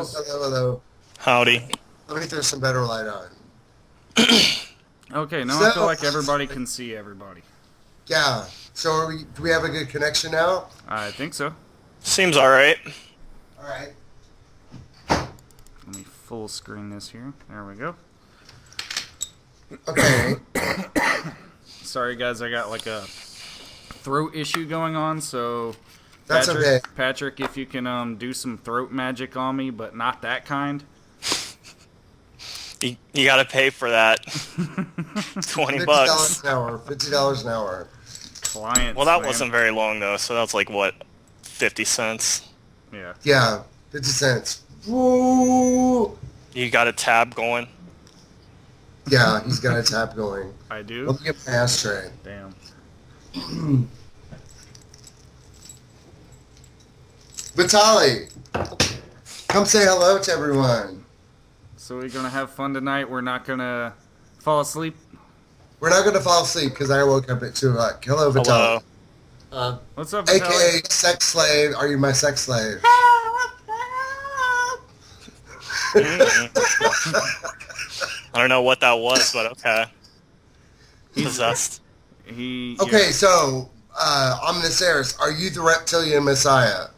guys. Hello. Howdy. Let me throw some better light on. Okay, now I feel like everybody can see everybody. Yeah. So do we have a good connection now? I think so. Seems alright. All right. Let me full screen this here. There we go. Okay. Sorry, guys, I got like a throat issue going on, so That's okay. Patrick, if you can do some throat magic on me, but not that kind. You gotta pay for that. $20 $50 an hour. $50 an hour. Clients. Well, that man. wasn't very long though, so that's like what, 50 cents. Yeah. Yeah. 50 cents. Woo! You got a tab going. Yeah, he's got a tap going. I do. Let me get my ashtray. Damn. Vitali, come say hello to everyone. So we're gonna have fun tonight. We're not gonna fall asleep. We're not going to fall asleep because I woke up at 2 o'clock. Hello, Vitali. Hello. What's up, Vitaly? AKA sex slave. Are you my sex slave? I don't know what that was, but okay. Possessed. Okay, so, Omni-Eris, are you the reptilian messiah?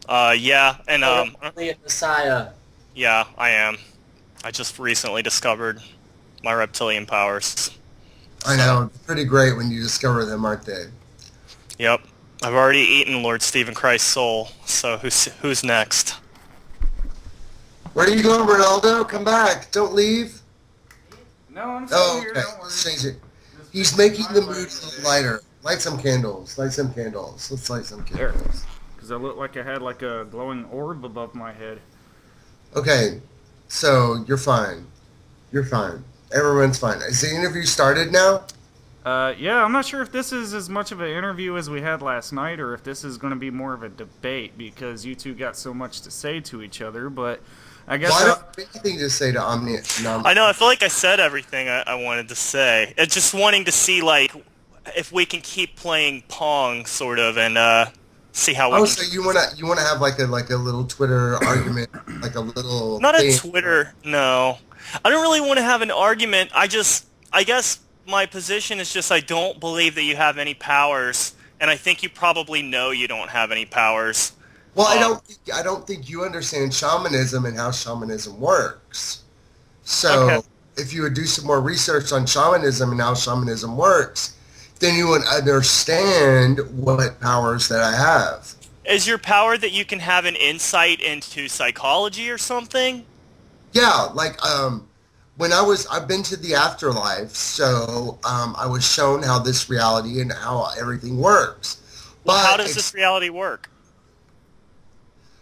Yeah, and Reptilian Messiah. yeah, I am. I just recently discovered my reptilian powers. I know, it's pretty great when you discover them, aren't they? Yep. I've already eaten Lord Stephen Christ's soul, so who's next? Where are you going, Ronaldo? Come back. Don't leave. No, I'm still here. Okay. Don't worry. Let's change it. He's making the mood a little lighter. Light some candles. Light some candles. Let's light some There. candles. Because I look like I had like a glowing orb above my head. Okay, so you're fine. You're fine. Everyone's fine. Is the interview started now? Yeah, I'm not sure if this is as much of an interview as we had last night, or if this is going to be more of a debate, because you two got so much to say to each other, but I guess... Well, I don't have anything to say to Omni. I know, I feel like I said everything I wanted to say. It's just wanting to see, like, if we can keep playing Pong, sort of, and, see how we can... So you wanna have like a little Twitter argument, like a little... Not thing. a Twitter, no. I don't really want to have an argument. I guess my position is just I don't believe that you have any powers, and I think you probably know you don't have any powers. Well, I don't think you understand shamanism and how shamanism works. So Okay. if you would do some more research on shamanism and how shamanism works, then you would understand what powers that I have. Is your power that you can have an insight into psychology or something? Yeah, like when I've been to the afterlife, so I was shown how this reality and how everything works. Well, But how does this reality work?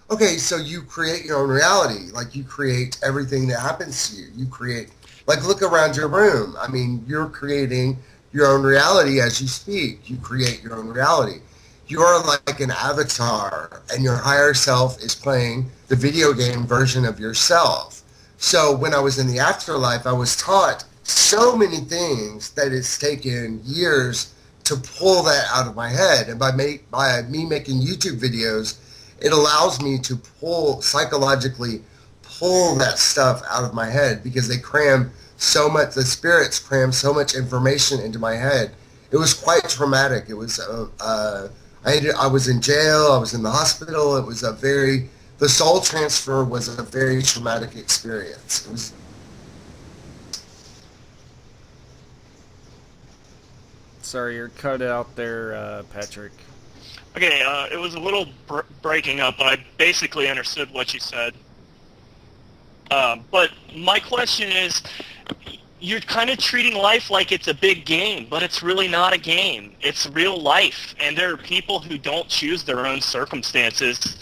Okay, so you create your own reality. Like, you create everything that happens to you. You create, like, look around your room. I mean, you're creating your own reality as you speak. You create your own reality. You're like an avatar, and your higher self is playing the video game version of yourself. So when I was in the afterlife, I was taught so many things that it's taken years to pull that out of my head. And by me making YouTube videos, it allows me to psychologically pull that stuff out of my head, because they cram so much, the spirits cram so much information into my head. It was quite traumatic. It was, I was in jail, I was in the hospital. It was the soul transfer was a very traumatic experience. It was. Sorry, you're cut out there, Patrick. Okay, it was a little breaking up, but I basically understood what you said. But my question is, you're kind of treating life like it's a big game, but it's really not a game. It's real life, and there are people who don't choose their own circumstances.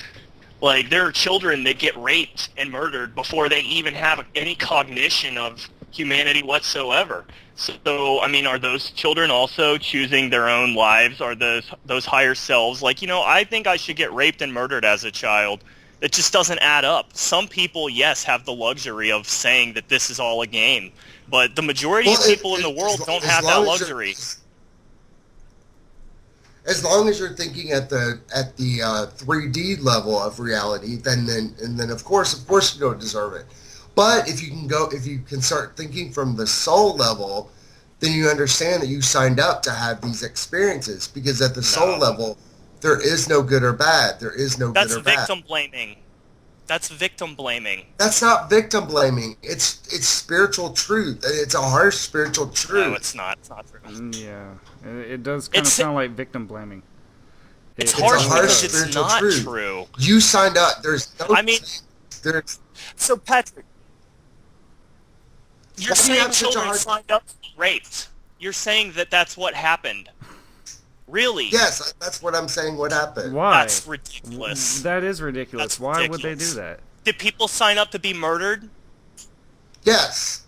Like, there are children that get raped and murdered before they even have any cognition of humanity whatsoever. So, I mean, are those children also choosing their own lives? Are those higher selves like, I think I should get raped and murdered as a child? It just doesn't add up. Some people, yes, have the luxury of saying that this is all a game, but the majority of people in the world don't have that luxury. As long as you're thinking at the 3D level of reality, then of course you don't deserve it. But if you can start thinking from the soul level, then you understand that you signed up to have these experiences, because at the soul level, there is no good or bad. There is no good or bad. That's victim blaming. That's victim blaming. That's not victim blaming. It's spiritual truth. It's a harsh spiritual truth. No, it's not. It's not true. Yeah, it does kind of sound like victim blaming. It's harsh because it's spiritual not truth. true. You signed up. There's no. I mean, so Patrick, you're saying children signed up to be raped. You're saying that that's what happened. Really? Yes, that's what I'm saying. What happened? Why? That's ridiculous. That is ridiculous. That's Why ridiculous. would they do that? Did people sign up to be murdered? Yes.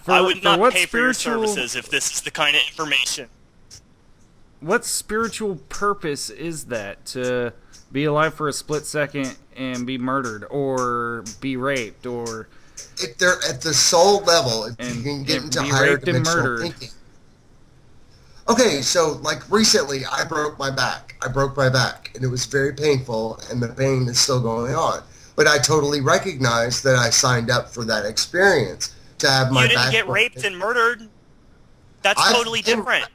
I would not pay for your services if this is the kind of information. What spiritual purpose is that? To be alive for a split second and be murdered, or be raped, or... If they're at the soul level, if you can get into higher dimensional thinking. Okay, so like recently, I broke my back. And it was very painful, and the pain is still going on. But I totally recognize that I signed up for that experience to have my back. You didn't get raped and murdered. That's totally different.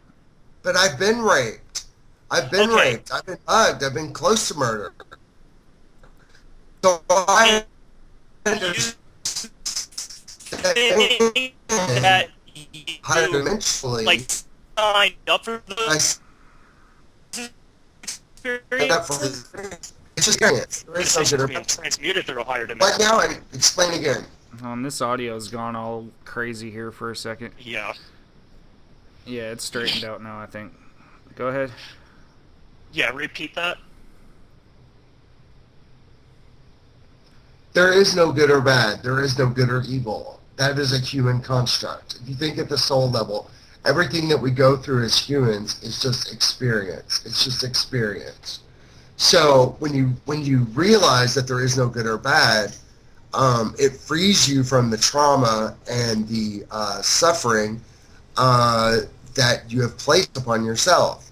But I've been raped. I've been raped. I've been mugged. I've been close to murder. So I understand that higher dimensionally, like signed up for the experience. It's just experience. It's being transmuted through a higher dimension. But now I explain again. This audio's gone all crazy here for a second. Yeah. Yeah, it's straightened out now, I think. Go ahead. Yeah, repeat that. There is no good or bad. There is no good or evil. That is a human construct. If you think at the soul level, everything that we go through as humans is just experience. It's just experience. So when you realize that there is no good or bad, it frees you from the trauma and the suffering that you have placed upon yourself.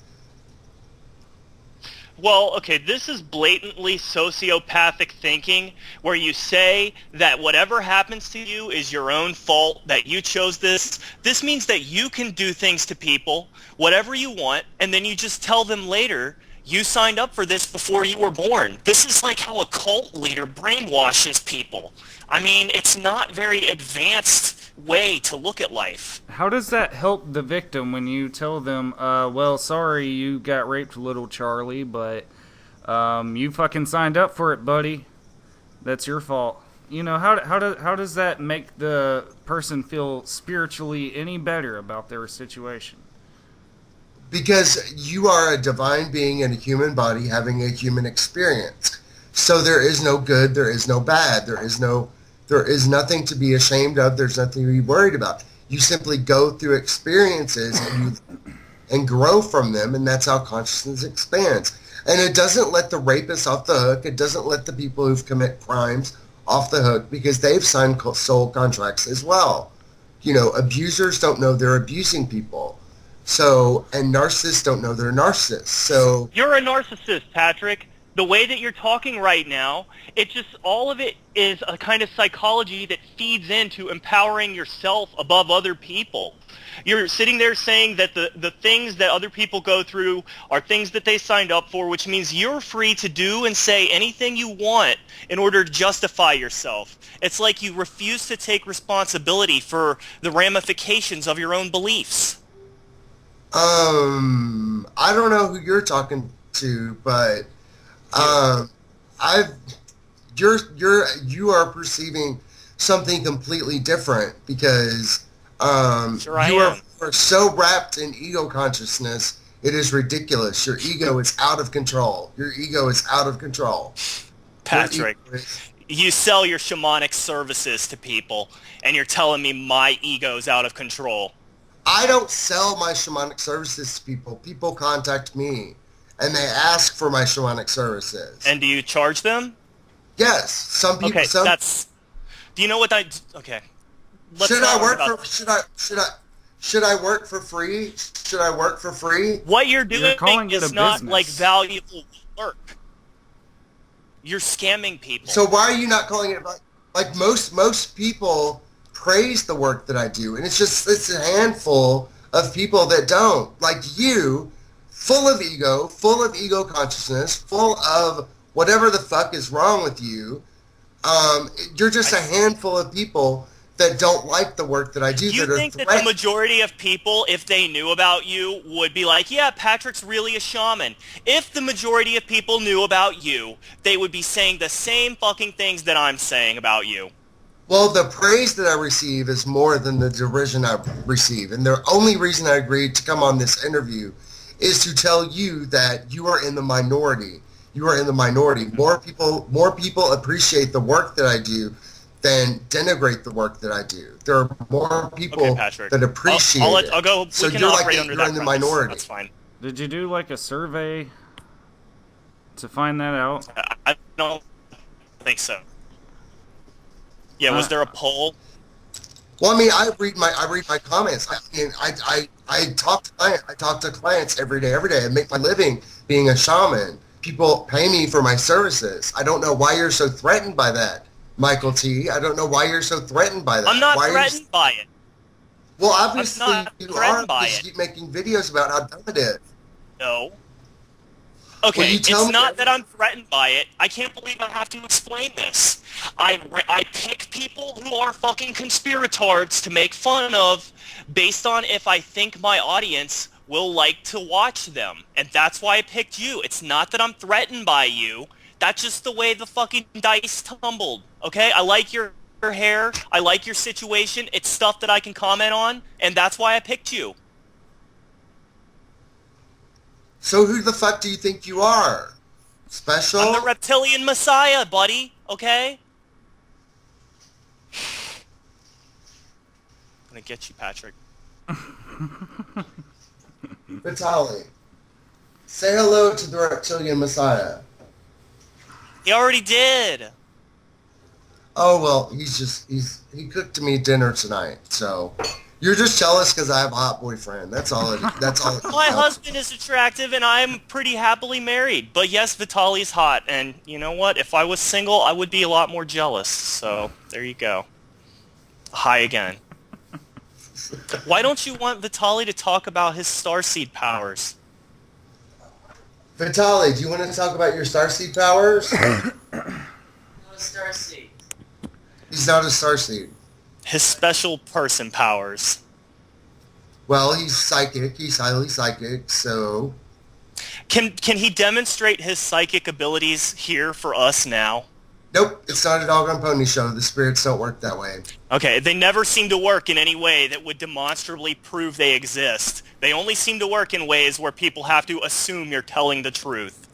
Well, okay, this is blatantly sociopathic thinking, where you say that whatever happens to you is your own fault, that you chose this. This means that you can do things to people, whatever you want, and then you just tell them later, you signed up for this before you were born. This is like how a cult leader brainwashes people. I mean, it's not very advanced way to look at life. How does that help the victim when you tell them, well, sorry you got raped, little Charlie, but you fucking signed up for it, buddy. That's your fault. You know, how does that make the person feel spiritually any better about their situation? Because you are a divine being in a human body having a human experience. So there is no good, there is no bad, there is nothing to be ashamed of, there's nothing to be worried about. You simply go through experiences and grow from them, and that's how consciousness expands. And it doesn't let the rapists off the hook, it doesn't let the people who've commit crimes off the hook, because they've signed soul contracts as well. You know, abusers don't know they're abusing people. So, and narcissists don't know they're narcissists. So you're a narcissist, Patrick. The way that you're talking right now, all of it is a kind of psychology that feeds into empowering yourself above other people. You're sitting there saying that the things that other people go through are things that they signed up for, which means you're free to do and say anything you want in order to justify yourself. It's like you refuse to take responsibility for the ramifications of your own beliefs. I don't know who you're talking to, but you are perceiving something completely different, because you are so wrapped in ego consciousness, it is ridiculous. Your ego is out of control. Patrick, you sell your shamanic services to people, and you're telling me my ego's out of control. I don't sell my shamanic services to people. People contact me, and they ask for my shamanic services. And do you charge them? Yes. Some people... Okay, do you know what I... Okay. Should Should I work for free? Should I work for free? What you're doing calling it is a not business. like valuable work. You're scamming people. So why are you not calling it like most people praise the work that I do, and it's a handful of people that don't. Like you, full of ego consciousness, full of whatever the fuck is wrong with you. You're just a handful of people that don't like the work that I do. You think that the majority of people, if they knew about you, would be like, yeah, Patrick's really a shaman. If the majority of people knew about you, they would be saying the same fucking things that I'm saying about you. Well, the praise that I receive is more than the derision I receive. And the only reason I agreed to come on this interview is to tell you that you are in the minority. You are in the minority. More people appreciate the work that I do than denigrate the work that I do. There are more people that appreciate it. I'll go. So we can you're operate like under you're that in the premise. minority. That's fine. Did you do like a survey to find that out? I don't think so. Yeah, was there a poll? Well, I mean, I read my comments. I mean, I talk to clients every day. I make my living being a shaman. People pay me for my services. I don't know why you're so threatened by that, Michael T. I don't know why you're so threatened by that. I'm not threatened by it. Well, obviously you are, by because it. you keep making videos about how dumb it is. No. Okay, Well, it's not that I'm threatened by it. I can't believe I have to explain this. I pick people who are fucking conspiratards to make fun of based on if I think my audience will like to watch them. And that's why I picked you. It's not that I'm threatened by you. That's just the way the fucking dice tumbled. Okay? I like your hair. I like your situation. It's stuff that I can comment on. And that's why I picked you. So who the fuck do you think you are? Special? I'm the reptilian messiah, buddy. Okay? I'm gonna get you, Patrick. Vitaly, say hello to the reptilian messiah. He already did. Oh, well, he cooked me dinner tonight, so you're just jealous because I have a hot boyfriend. That's all. My husband is attractive, and I'm pretty happily married. But yes, Vitaly's hot, and you know what? If I was single, I would be a lot more jealous. So there you go. Hi again. Why don't you want Vitaly to talk about his starseed powers? Vitaly, do you want to talk about your starseed powers? Not a starseed. He's not a starseed. His special person powers. Well, he's psychic. He's highly psychic, so... Can he demonstrate his psychic abilities here for us now? Nope, it's not a dog on pony show. The spirits don't work that way. Okay, they never seem to work in any way that would demonstrably prove they exist. They only seem to work in ways where people have to assume you're telling the truth.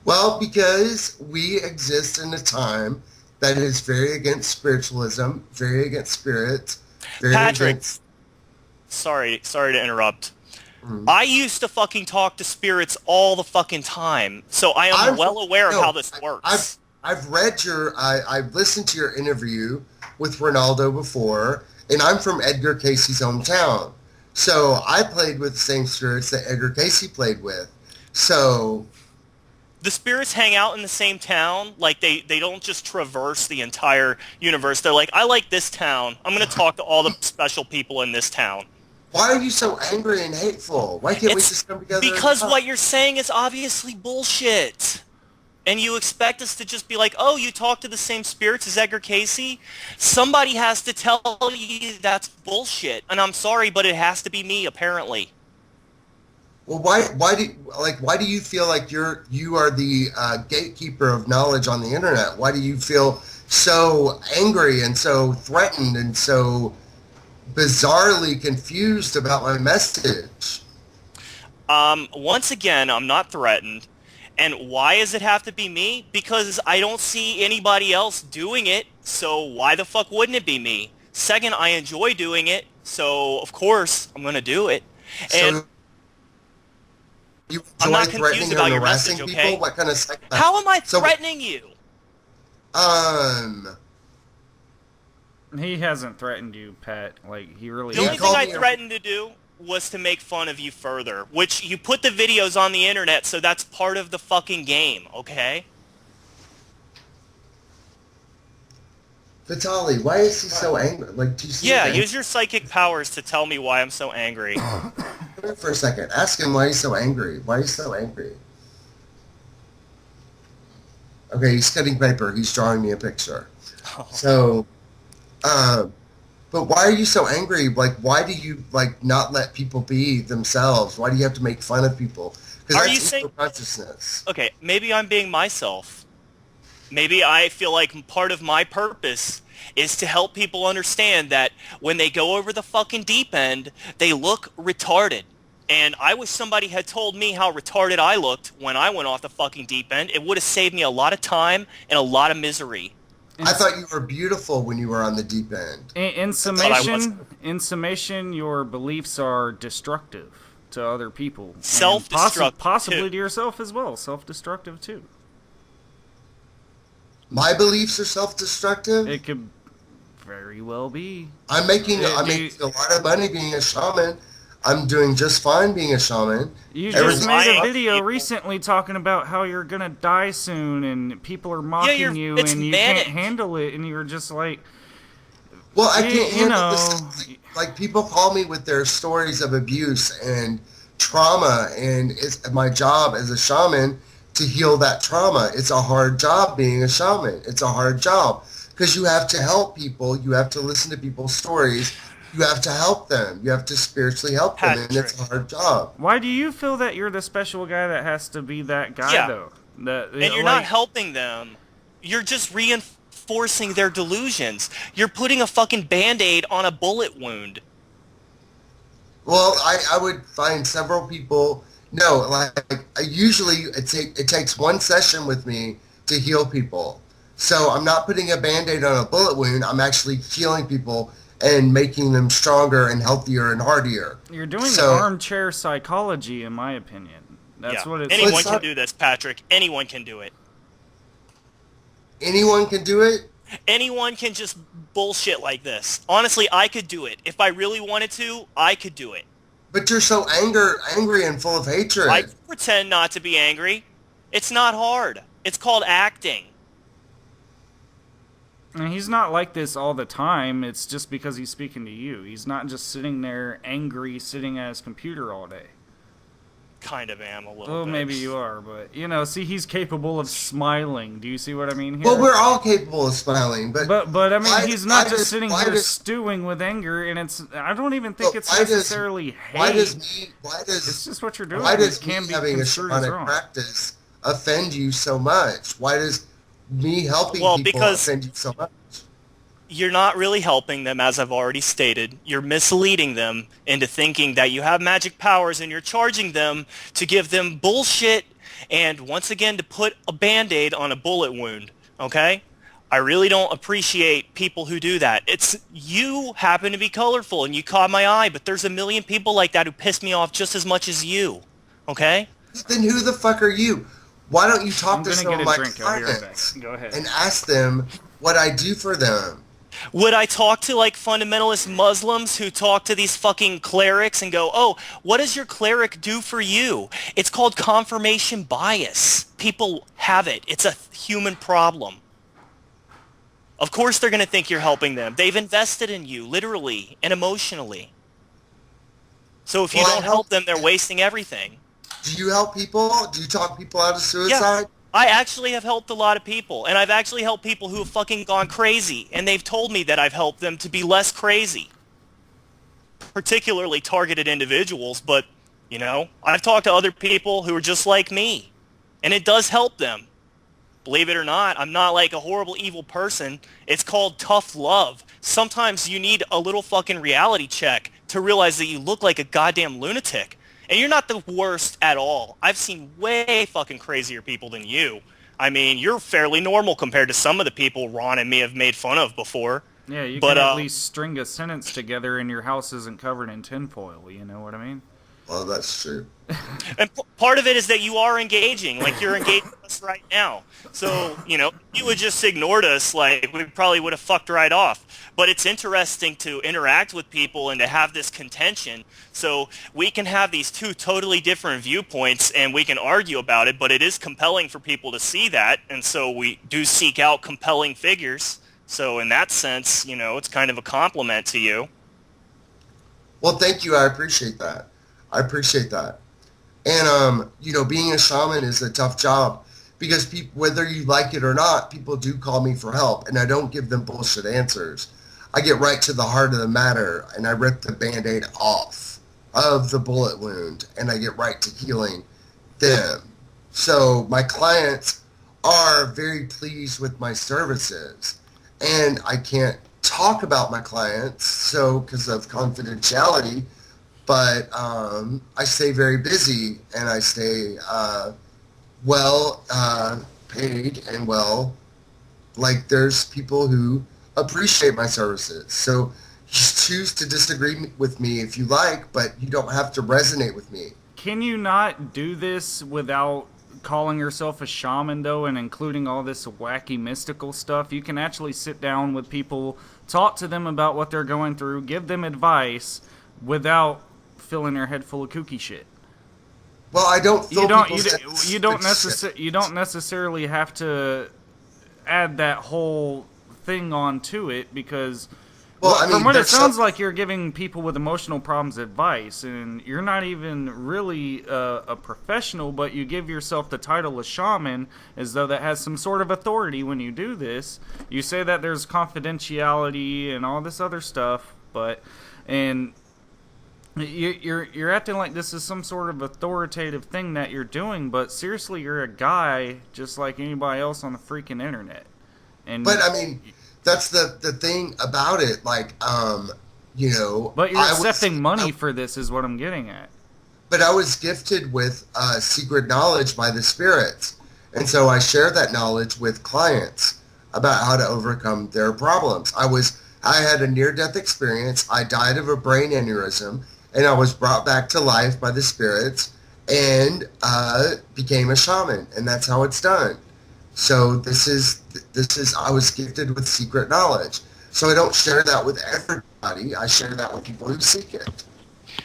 Well, because we exist in a time that is very against spiritualism, very against spirits, very Patrick, against... Sorry to interrupt. I used to fucking talk to spirits all the fucking time, so I am well aware of how this works. I've read I've listened to your interview with Ronaldo before, and I'm from Edgar Casey's hometown. So I played with the same spirits that Edgar Casey played with. So... The spirits hang out in the same town. Like, they don't just traverse the entire universe. They're like, I like this town. I'm going to talk to all the special people in this town. Why are you so angry and hateful? Why can't we just come together? Because what you're saying is obviously bullshit. And you expect us to just be like, oh, you talk to the same spirits as Edgar Casey? Somebody has to tell you that's bullshit. And I'm sorry, but it has to be me, apparently. Well, why do you feel like you are the gatekeeper of knowledge on the internet? Why do you feel so angry and so threatened and so bizarrely confused about my message? Once again, I'm not threatened. And why does it have to be me? Because I don't see anybody else doing it, so why the fuck wouldn't it be me? Second, I enjoy doing it, so of course I'm going to do it. And I'm not confused about your message, okay? People? What kind of How am I threatening you? He hasn't threatened you, Pat. Like, he really The only hasn't. thing I threatened to do was to make fun of you further, which you put the videos on the internet, so that's part of the fucking game, okay? Vitali, why is he so angry? Like, do you see? Yeah, use your psychic powers to tell me why I'm so angry. Wait for a second. Ask him why he's so angry. Why he's so angry? Okay, he's cutting paper. He's drawing me a picture. So, but why are you so angry? Like, why do you, like, not let people be themselves? Why do you have to make fun of people? Because that's ego consciousness. Okay, maybe I'm being myself. Maybe I feel like part of my purpose is to help people understand that when they go over the fucking deep end, they look retarded. And I wish somebody had told me how retarded I looked when I went off the fucking deep end. It would have saved me a lot of time and a lot of misery. I thought you were beautiful when you were on the deep end. In summation, your beliefs are destructive to other people. Self-destructive. Possibly to yourself as well. Self-destructive, too. My beliefs are self-destructive? It could very well be. I'm making a lot of money being a shaman. I'm doing just fine being a shaman. You just made a video recently talking about how you're gonna die soon and people are mocking you and you can't handle it, and you were just like, well, I can't handle this. Like, people call me with their stories of abuse and trauma, and it's my job as a shaman to heal that trauma. It's a hard job being a shaman. It's a hard job because you have to help people. You have to listen to people's stories. You have to help them. You have to spiritually help them, and it's a hard job. Why do you feel that you're the special guy that has to be that guy, though? And you're not helping them. You're just reinforcing their delusions. You're putting a fucking Band-Aid on a bullet wound. Well, I would find several people. No, like, usually it takes one session with me to heal people. So I'm not putting a Band-Aid on a bullet wound. I'm actually healing people and making them stronger and healthier and hardier. You're doing armchair psychology, in my opinion. That's what it's. Anyone can do this, Patrick. Anyone can do it. Anyone can do it? Anyone can just bullshit like this. Honestly, I could do it. If I really wanted to, I could do it. But you're so angry and full of hatred. I pretend not to be angry. It's not hard. It's called acting. And he's not like this all the time. It's just because he's speaking to you. He's not just sitting there angry, sitting at his computer all day. Kind of am a little bit. Well, maybe you are, but, you know, see, he's capable of smiling. Do you see what I mean here? Well, we're all capable of smiling, but I mean, he's not just sitting here stewing with anger, and I don't even think it's necessarily hate. It's just what you're doing. Why does me having a shamanic practice offend you so much? Why does me helping people offend you so much? You're not really helping them, as I've already stated. You're misleading them into thinking that you have magic powers, and you're charging them to give them bullshit and, once again, to put a Band-Aid on a bullet wound, okay? I really don't appreciate people who do that. You happen to be colorful, and you caught my eye, but there's a million people like that who piss me off just as much as you, okay? Then who the fuck are you? Why don't you talk to some of my clients and ask them what I do for them? Would I talk to, like, fundamentalist Muslims who talk to these fucking clerics and go, oh, what does your cleric do for you? It's called confirmation bias. People have it. It's a human problem. Of course they're going to think you're helping them. They've invested in you, literally and emotionally. So if you don't help them, they're wasting everything. Do you help people? Do you talk people out of suicide? Yeah. I actually have helped a lot of people, and I've actually helped people who have fucking gone crazy, and they've told me that I've helped them to be less crazy. Particularly targeted individuals, but, you know, I've talked to other people who are just like me, and it does help them. Believe it or not, I'm not like a horrible, evil person. It's called tough love. Sometimes you need a little fucking reality check to realize that you look like a goddamn lunatic. And you're not the worst at all. I've seen way fucking crazier people than you. I mean, you're fairly normal compared to some of the people Ron and me have made fun of before. Yeah, you can at least string a sentence together and your house isn't covered in tinfoil, you know what I mean? Well, that's true. And part of it is that you are engaging, like you're engaging with us right now. So, you know, if you would just ignored us, like we probably would have fucked right off. But it's interesting to interact with people and to have this contention. So we can have these two totally different viewpoints and we can argue about it, but it is compelling for people to see that. And so we do seek out compelling figures. So in that sense, you know, it's kind of a compliment to you. Well, thank you. I appreciate that. I appreciate that. And, you know, being a shaman is a tough job because people, whether you like it or not, people do call me for help, and I don't give them bullshit answers. I get right to the heart of the matter, and I rip the Band-Aid off of the bullet wound, and I get right to healing them. So my clients are very pleased with my services, and I can't talk about my clients, so because of confidentiality, but I stay very busy, and I stay well paid and well. Like, there's people who appreciate my services. So you choose to disagree with me if you like, but you don't have to resonate with me. Can you not do this without calling yourself a shaman, though, and including all this wacky mystical stuff? You can actually sit down with people, talk to them about what they're going through, give them advice without filling your head full of kooky shit. Well, I don't feel you don't necessarily have to add that whole thing onto it, because well, I mean, from what it sounds like, you're giving people with emotional problems advice, and you're not even really a professional, but you give yourself the title of shaman as though that has some sort of authority when you do this. You say that there's confidentiality and all this other stuff, and you're acting like this is some sort of authoritative thing that you're doing, but seriously, you're a guy just like anybody else on the freaking internet. But I mean, that's the thing about it, like, you know. But you're accepting money for this, is what I'm getting at. But I was gifted with secret knowledge by the spirits, and so I share that knowledge with clients about how to overcome their problems. I had a near-death experience. I died of a brain aneurysm, and I was brought back to life by the spirits and became a shaman, and that's how it's done. So this is I was gifted with secret knowledge. So I don't share that with everybody. I share that with people who seek it.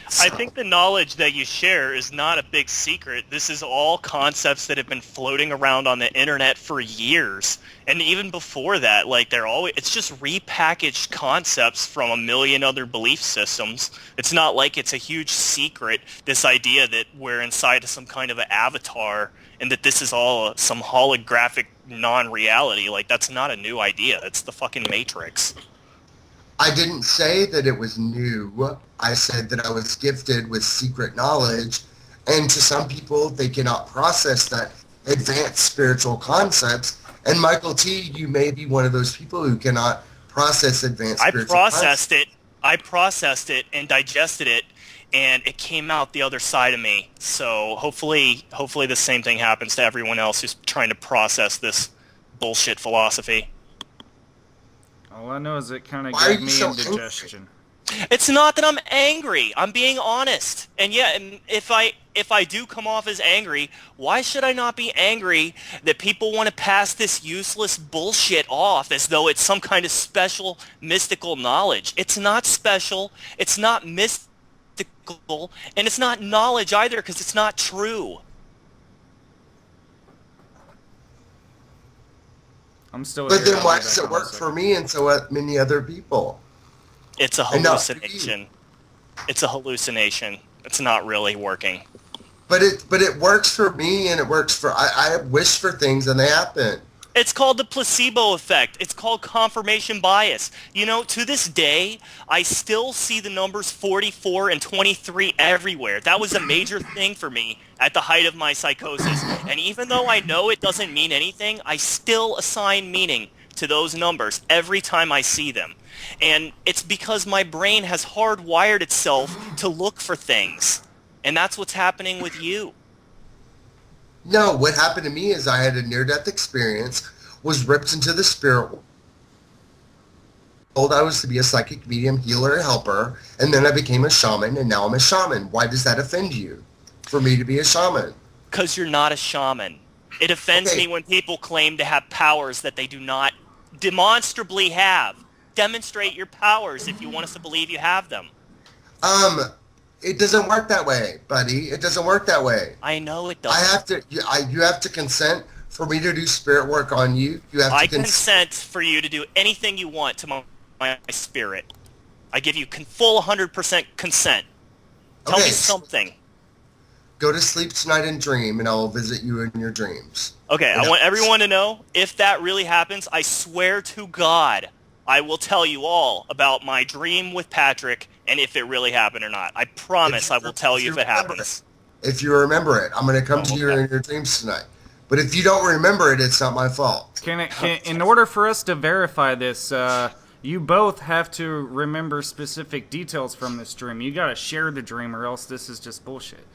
So. I think the knowledge that you share is not a big secret. This is all concepts that have been floating around on the internet for years. And even before that, like it's just repackaged concepts from a million other belief systems. It's not like it's a huge secret, this idea that we're inside of some kind of an avatar and that this is all some holographic non-reality. Like, that's not a new idea. It's the fucking Matrix. I didn't say that it was new. I said that I was gifted with secret knowledge, and to some people, they cannot process that advanced spiritual concepts. And Michael T., you may be one of those people who cannot process advanced spiritual concepts. I processed it and digested it, and it came out the other side of me. So hopefully the same thing happens to everyone else who's trying to process this bullshit philosophy. All I know is it kind of gave me indigestion. It's not that I'm angry. I'm being honest. And yeah, if I do come off as angry, why should I not be angry that people want to pass this useless bullshit off as though it's some kind of special mystical knowledge? It's not special. It's not mystical. And it's not knowledge either, because it's not true. I'm still. But then why does it work for me and so many other people? It's a hallucination. It's a hallucination. It's not really working. But it works for me, and it works for I wish for things and they happen. It's called the placebo effect. It's called confirmation bias. You know, to this day, I still see the numbers 44 and 23 everywhere. That was a major thing for me at the height of my psychosis. And even though I know it doesn't mean anything, I still assign meaning to those numbers every time I see them. And it's because my brain has hardwired itself to look for things. And that's what's happening with you. No, what happened to me is I had a near-death experience, was ripped into the spirit world. told I was to be a psychic medium, healer, helper, and then I became a shaman, and now I'm a shaman. Why does that offend you for me to be a shaman? Because you're not a shaman. It offends me when people claim to have powers that they do not demonstrably have. Demonstrate your powers if you want us to believe you have them. It doesn't work that way, buddy. It doesn't work that way. I know it doesn't. You have to consent for me to do spirit work on you. You have to consent for you to do anything you want to my spirit. I give you full 100% consent. Tell me something. Go to sleep tonight and dream, and I will visit you in your dreams. Okay, I want everyone to know, if that really happens, I swear to God, I will tell you all about my dream with Patrick and if it really happened or not. I promise I will tell you if it happens. If you remember it, I'm going to come to you in your dreams tonight. But if you don't remember it, it's not my fault. In order for us to verify this, you both have to remember specific details from this dream. You got to share the dream, or else this is just bullshit.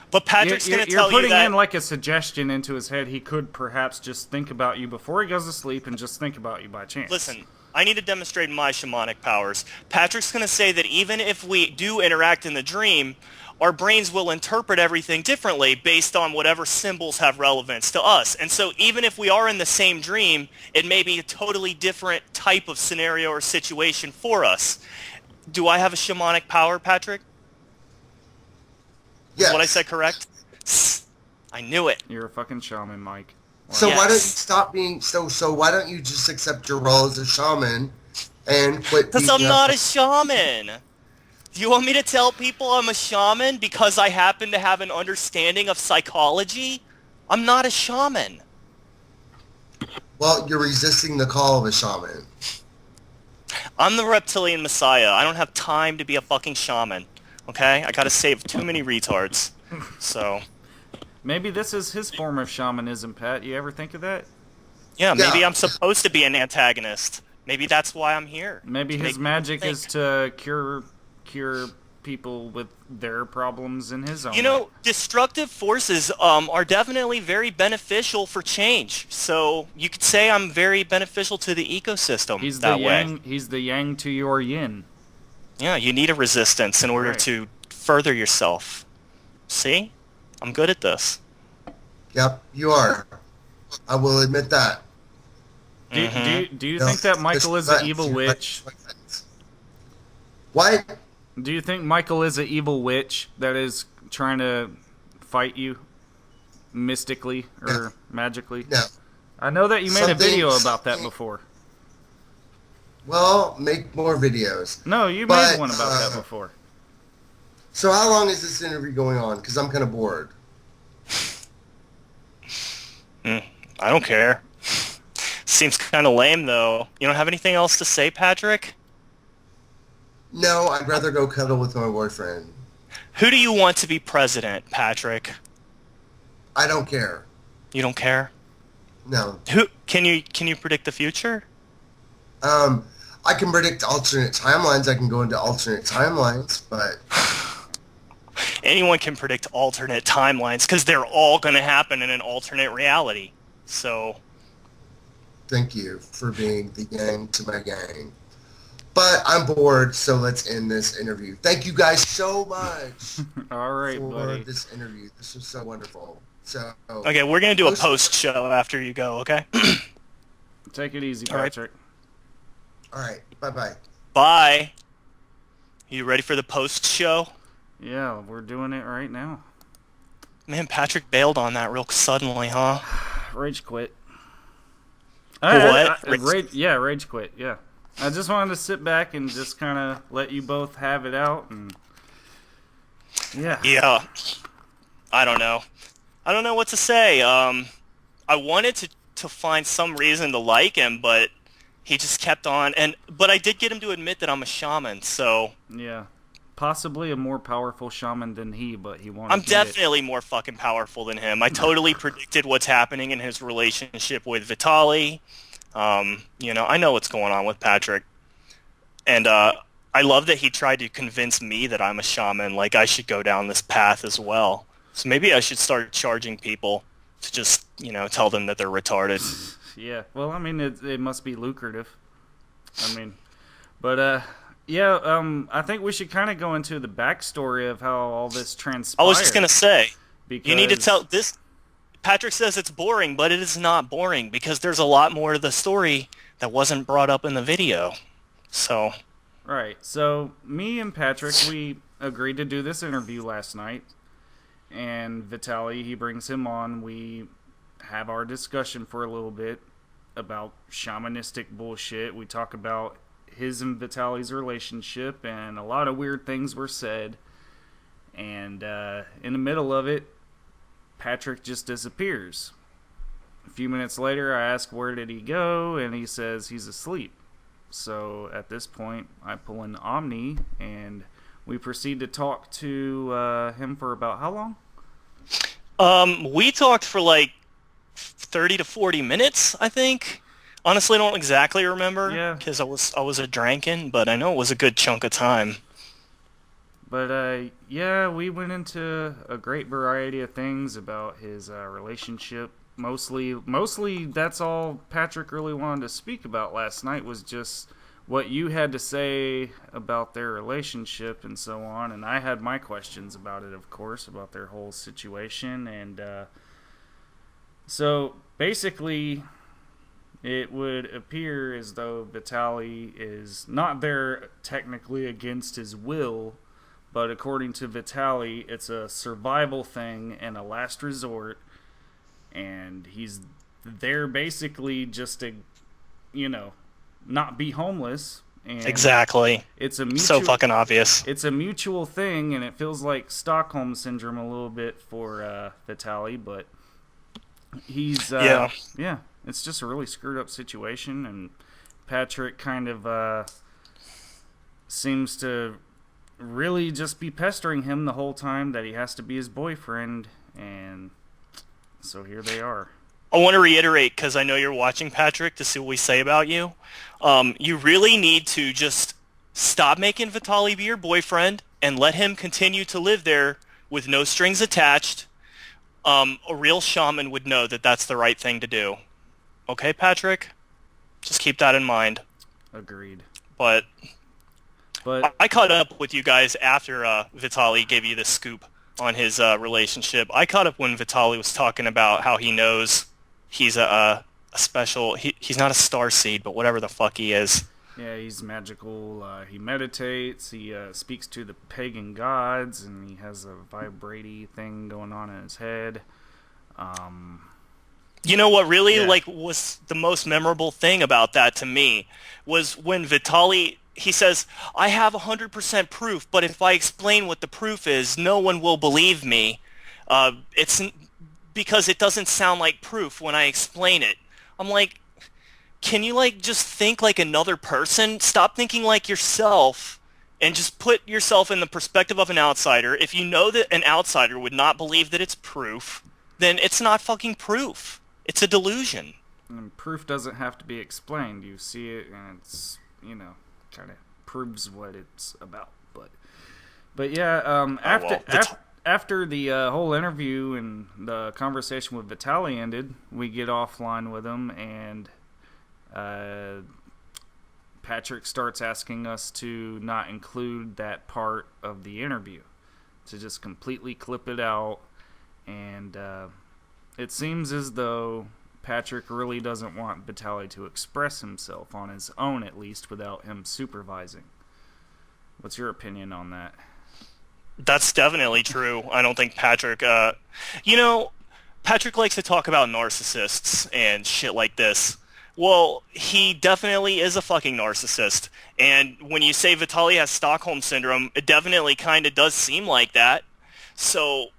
But Patrick's going to tell you that... You're putting in like a suggestion into his head. He could perhaps just think about you before he goes to sleep and just think about you by chance. Listen, I need to demonstrate my shamanic powers. Patrick's going to say that even if we do interact in the dream, our brains will interpret everything differently based on whatever symbols have relevance to us. And so even if we are in the same dream, it may be a totally different type of scenario or situation for us. Do I have a shamanic power, Patrick? Yes. Is what I said correct? I knew it. You're a fucking shaman, Mike. So why don't you stop being so why don't you just accept your role as a shaman and quit? Because I'm not a shaman. Do you want me to tell people I'm a shaman because I happen to have an understanding of psychology? I'm not a shaman. Well, you're resisting the call of a shaman. I'm the reptilian messiah. I don't have time to be a fucking shaman. Okay? I gotta save too many retards. So... Maybe this is his form of shamanism, Pat. You ever think of that? Yeah, maybe I'm supposed to be an antagonist. Maybe that's why I'm here. Maybe his magic is to cure people with their problems in his own way. You know, destructive forces are definitely very beneficial for change. So you could say I'm very beneficial to the ecosystem that way. He's the yang to your yin. Yeah, you need a resistance in order to further yourself. See? I'm good at this. Yep, you are. I will admit that. Do you think that Michael is an evil witch? What? Do you think Michael is an evil witch that is trying to fight you mystically or magically? No. I know that you made a video about that before. Well, make more videos. No, you made one about that before. So how long is this interview going on? Because I'm kind of bored. I don't care. Seems kind of lame, though. You don't have anything else to say, Patrick? No, I'd rather go cuddle with my boyfriend. Who do you want to be president, Patrick? I don't care. You don't care? No. Who can you predict the future? I can predict alternate timelines. I can go into alternate timelines, but... Anyone can predict alternate timelines because they're all going to happen in an alternate reality. So... Thank you for being the yang to my gang. But I'm bored, so let's end this interview. Thank you guys so much all right, for this interview. This was so wonderful. So okay, we're going to do a post-show after you go, okay? Take it easy, Patrick. All right. Bye-bye. Bye. You ready for the post-show? Yeah, we're doing it right now. Man, Patrick bailed on that real suddenly, huh? Rage quit. What? Rage quit, yeah. I just wanted to sit back and just kind of let you both have it out, and... Yeah. Yeah. I don't know. I don't know what to say. I wanted to find some reason to like him, but he just kept on. But I did get him to admit that I'm a shaman, so... Yeah. Possibly a more powerful shaman than he, but he won't. I'm definitely more fucking powerful than him. I totally predicted what's happening in his relationship with Vitaly. You know, I know what's going on with Patrick. And I love that he tried to convince me that I'm a shaman, like I should go down this path as well. So maybe I should start charging people to just, you know, tell them that they're retarded. Yeah, well, I mean, it must be lucrative. I mean, But yeah, I think we should kind of go into the backstory of how all this transpired. I was just gonna say, because you need to tell this. Patrick says it's boring, but it is not boring because there's a lot more to the story that wasn't brought up in the video. So. Right. So me and Patrick, we agreed to do this interview last night, and Vitaly, he brings him on. We have our discussion for a little bit about shamanistic bullshit. We talk about his and Vitaly's relationship, and a lot of weird things were said. And in the middle of it, Patrick just disappears. A few minutes later, I ask where did he go, and he says he's asleep. So at this point, I pull in Omni, and we proceed to talk to him for about how long? We talked for like 30 to 40 minutes, I think. Honestly, I don't exactly remember. Yeah. Because I was a drinking, but I know it was a good chunk of time. But yeah, we went into a great variety of things about his relationship. Mostly that's all Patrick really wanted to speak about last night, was just what you had to say about their relationship and so on. And I had my questions about it, of course, about their whole situation. And so basically, it would appear as though Vitaly is not there technically against his will, but according to Vitaly, it's a survival thing and a last resort. And he's there basically just to, not be homeless. And exactly. It's a mutual, so fucking obvious. It's a mutual thing, and it feels like Stockholm Syndrome a little bit for Vitaly, but he's... yeah, it's just a really screwed up situation, and Patrick kind of seems to really just be pestering him the whole time that he has to be his boyfriend, and so here they are. I want to reiterate, because I know you're watching, Patrick, to see what we say about you. You really need to just stop making Vitaly be your boyfriend and let him continue to live there with no strings attached. A real shaman would know that that's the right thing to do. Okay, Patrick? Just keep that in mind. Agreed. But I caught up with you guys after Vitaly gave you the scoop on his relationship. I caught up when Vitaly was talking about how he knows he's a special... He's not a starseed, but whatever the fuck he is. Yeah, he's magical. He meditates. He speaks to the pagan gods, and he has a vibraty thing going on in his head. You know what really was the most memorable thing about that to me was when Vitaly... He says, I have 100% proof, but if I explain what the proof is, no one will believe me. It's because it doesn't sound like proof when I explain it. I'm like, can you just think like another person? Stop thinking like yourself and just put yourself in the perspective of an outsider. If you know that an outsider would not believe that it's proof, then it's not fucking proof. It's a delusion. And proof doesn't have to be explained. You see it and it's, kind of proves what it's about. But yeah, after the whole interview and the conversation with Vitaly ended, we get offline with him, and Patrick starts asking us to not include that part of the interview, to just completely clip it out. And it seems as though Patrick really doesn't want Vitaly to express himself on his own, at least, without him supervising. What's your opinion on that? That's definitely true. I don't think Patrick... Patrick likes to talk about narcissists and shit like this. Well, he definitely is a fucking narcissist. And when you say Vitaly has Stockholm Syndrome, it definitely kind of does seem like that. So...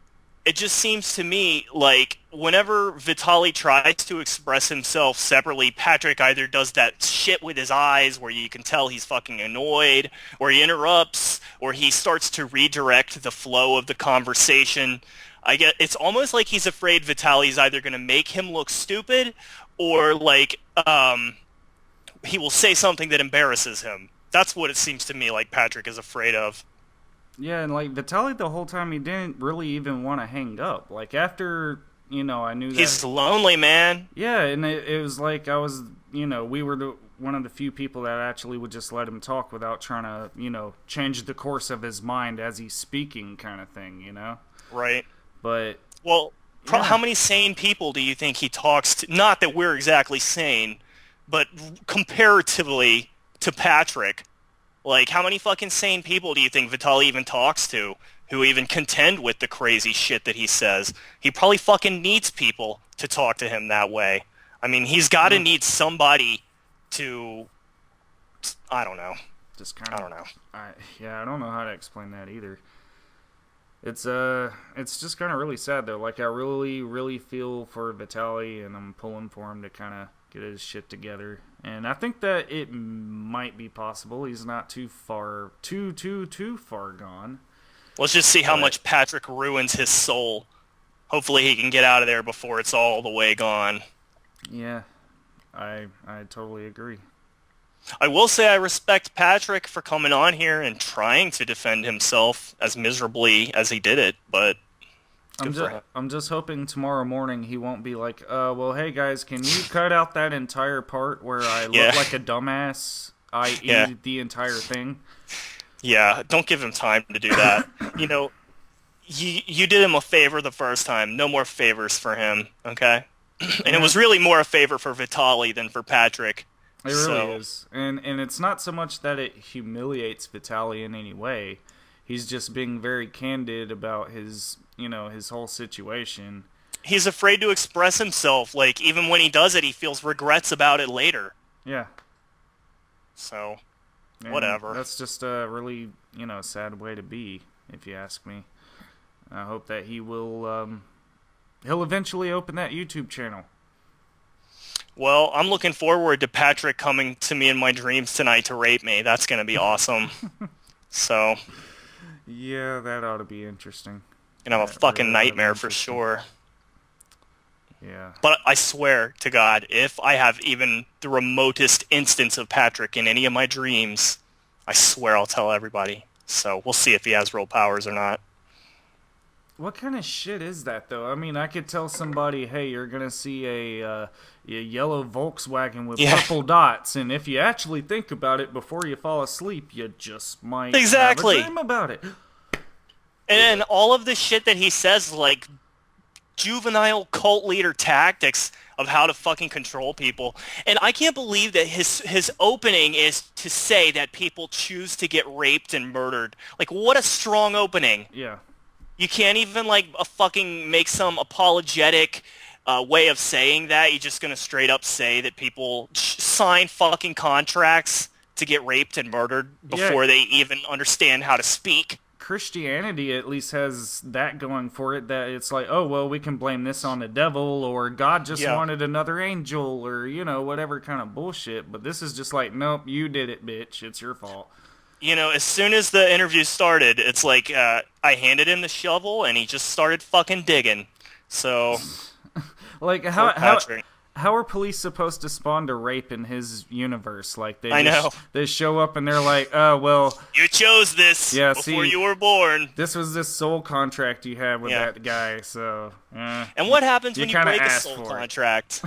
it just seems to me like whenever Vitaly tries to express himself separately, Patrick either does that shit with his eyes where you can tell he's fucking annoyed, or he interrupts, or he starts to redirect the flow of the conversation. It's almost like he's afraid Vitaly's either going to make him look stupid, or he will say something that embarrasses him. That's what it seems to me like Patrick is afraid of. Yeah, and Vitaly the whole time, he didn't really even want to hang up. After I knew that. He's lonely, man. Yeah, and it was like I was, we were one of the few people that actually would just let him talk without trying to, change the course of his mind as he's speaking kind of thing, Right. But... Well, how many sane people do you think he talks to? Not that we're exactly sane, but comparatively to Patrick, like, how many fucking sane people do you think Vitaly even talks to who even contend with the crazy shit that he says? He probably fucking needs people to talk to him that way. I mean, he's got to need somebody to... I don't know. I don't know. I don't know how to explain that either. It's just kind of really sad though. Like, I really, really feel for Vitaly, and I'm pulling for him to kind of get his shit together. And I think that it might be possible. He's not too far gone. Let's just see how much Patrick ruins his soul. Hopefully he can get out of there before it's all the way gone. Yeah, I totally agree. I will say I respect Patrick for coming on here and trying to defend himself as miserably as he did it, but I'm just hoping tomorrow morning he won't be like, well, hey guys, can you cut out that entire part where I look like a dumbass, i.e. the entire thing? Yeah, don't give him time to do that. You did him a favor the first time. No more favors for him, okay? And it was really more a favor for Vitaly than for Patrick. It really is. And it's not so much that it humiliates Vitaly in any way. He's just being very candid about his whole situation. He's afraid to express himself. Like, even when he does it, he feels regrets about it later. Yeah. So, and whatever. That's just a really, sad way to be, if you ask me. I hope that he will, he'll eventually open that YouTube channel. Well, I'm looking forward to Patrick coming to me in my dreams tonight to rape me. That's going to be awesome. So. Yeah, that ought to be interesting. And have a fucking nightmare for sure. Yeah. But I swear to God, if I have even the remotest instance of Patrick in any of my dreams, I swear I'll tell everybody. So we'll see if he has real powers or not. What kind of shit is that, though? I mean, I could tell somebody, hey, you're going to see a yellow Volkswagen with purple dots, and if you actually think about it before you fall asleep, you just might have a dream about it. And all of the shit that he says, like, juvenile cult leader tactics of how to fucking control people. And I can't believe that his opening is to say that people choose to get raped and murdered. Like, what a strong opening. Yeah. You can't even, like, fucking make some apologetic way of saying that. You're just going to straight up say that people sign fucking contracts to get raped and murdered before they even understand how to speak. Christianity at least has that going for it, that it's like, oh, well, we can blame this on the devil, or God just wanted another angel, or, whatever kind of bullshit. But this is just like, nope, you did it, bitch. It's your fault. As soon as the interview started, it's like I handed him the shovel and he just started fucking digging. So, like, how are police supposed to spawn to rape in his universe? Like, they show up and they're like, oh, well, you chose this before you were born. This was this soul contract you had with that guy, so. And what happens when you break a soul contract?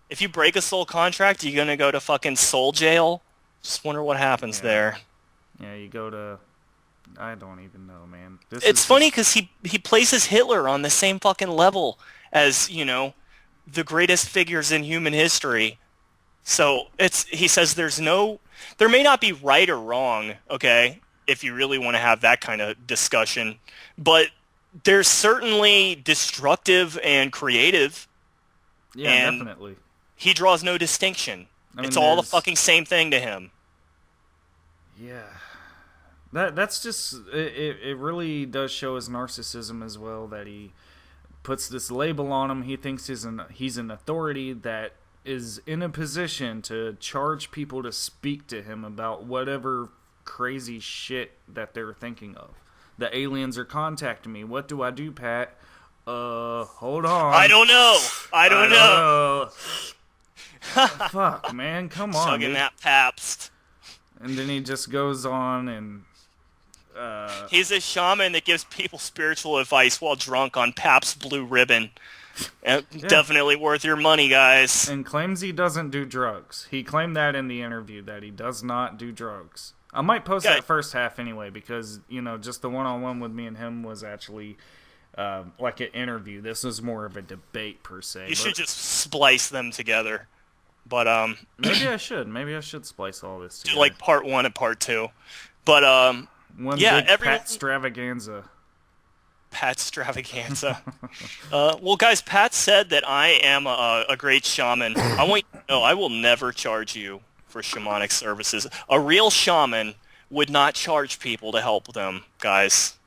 If you break a soul contract, are you gonna go to fucking soul jail? Just wonder what happens there. Yeah, you go to... I don't even know, man. It's funny because he places Hitler on the same fucking level as, the greatest figures in human history. So he says there may not be right or wrong, okay, if you really want to have that kind of discussion, but there's certainly destructive and creative. Yeah, and definitely. He draws no distinction. It's all the fucking same thing to him. Yeah. That's just... It really does show his narcissism as well, that he puts this label on him. He thinks he's an authority that is in a position to charge people to speak to him about whatever crazy shit that they're thinking of. The aliens are contacting me. What do I do, Pat? Hold on. I don't know. I don't know. Fuck, man, come on. Chugging that Pabst. And then he just goes on and... He's a shaman that gives people spiritual advice while drunk on Pabst Blue Ribbon. Definitely worth your money, guys. And claims he doesn't do drugs. He claimed that in the interview, that he does not do drugs. I might post that first half anyway, because, just the one-on-one with me and him was actually like an interview. This was more of a debate, per se. You should just splice them together. But, maybe I should. Maybe I should splice all this together. Do, like, part 1 and part 2. But, One big Pat extravaganza. Pat extravaganza. Well, guys, Pat said that I am a great shaman. I want you to know I will never charge you for shamanic services. A real shaman would not charge people to help them, guys.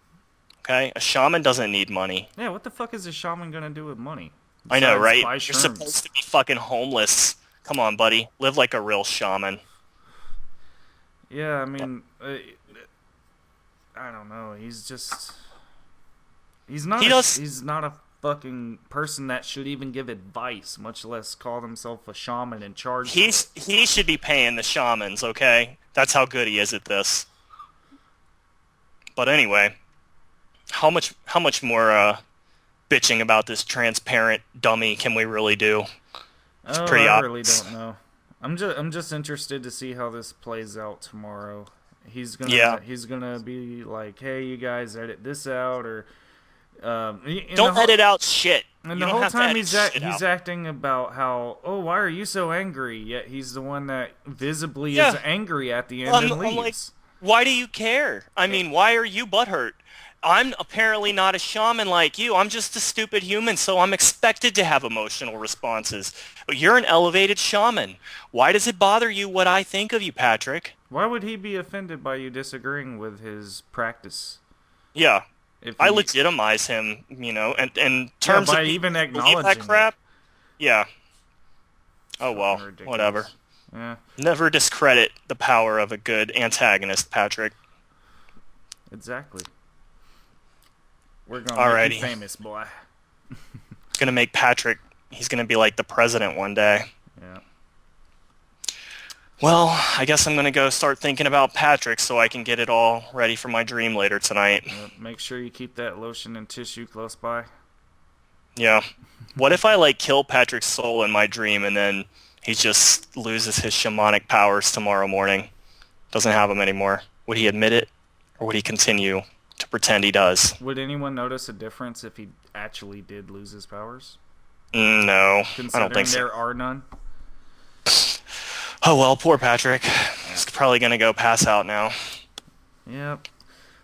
Okay? A shaman doesn't need money. Yeah, what the fuck is a shaman gonna do with money? I know, right? You're supposed to be fucking homeless. Come on, buddy. Live like a real shaman. Yeah, I mean, I don't know. He's not a fucking person that should even give advice, much less call himself a shaman and charge. He should be paying the shamans, okay? That's how good he is at this. But anyway, how much more bitching about this transparent dummy can we really do? It's pretty obvious. I really don't know. I'm just interested to see how this plays out tomorrow. He's gonna be like, hey, you guys edit this out, or don't edit out shit. And the whole time he's acting about how, oh, why are you so angry? Yet he's the one that visibly is angry at the end and leaves. I'm like, why do you care? I mean, why are you butthurt? I'm apparently not a shaman like you. I'm just a stupid human, so I'm expected to have emotional responses. But you're an elevated shaman. Why does it bother you what I think of you, Patrick? Why would he be offended by you disagreeing with his practice? Yeah. I legitimize him, in terms by of even acknowledging that crap. It. Yeah. Oh well, ridiculous. Whatever. Yeah. Never discredit the power of a good antagonist, Patrick. Exactly. We're gonna make you famous, boy. Gonna make Patrick. He's gonna be like the president one day. Yeah. Well, I guess I'm going to go start thinking about Patrick so I can get it all ready for my dream later tonight. Make sure you keep that lotion and tissue close by. Yeah. What if I, kill Patrick's soul in my dream and then he just loses his shamanic powers tomorrow morning? Doesn't have them anymore. Would he admit it? Or would he continue to pretend he does? Would anyone notice a difference if he actually did lose his powers? No, I don't think so. There are none? Oh well, poor Patrick. He's probably gonna go pass out now. Yep.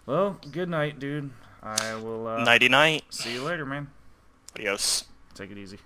Well, good night, dude. I will. Nighty night. See you later, man. Adios. Take it easy.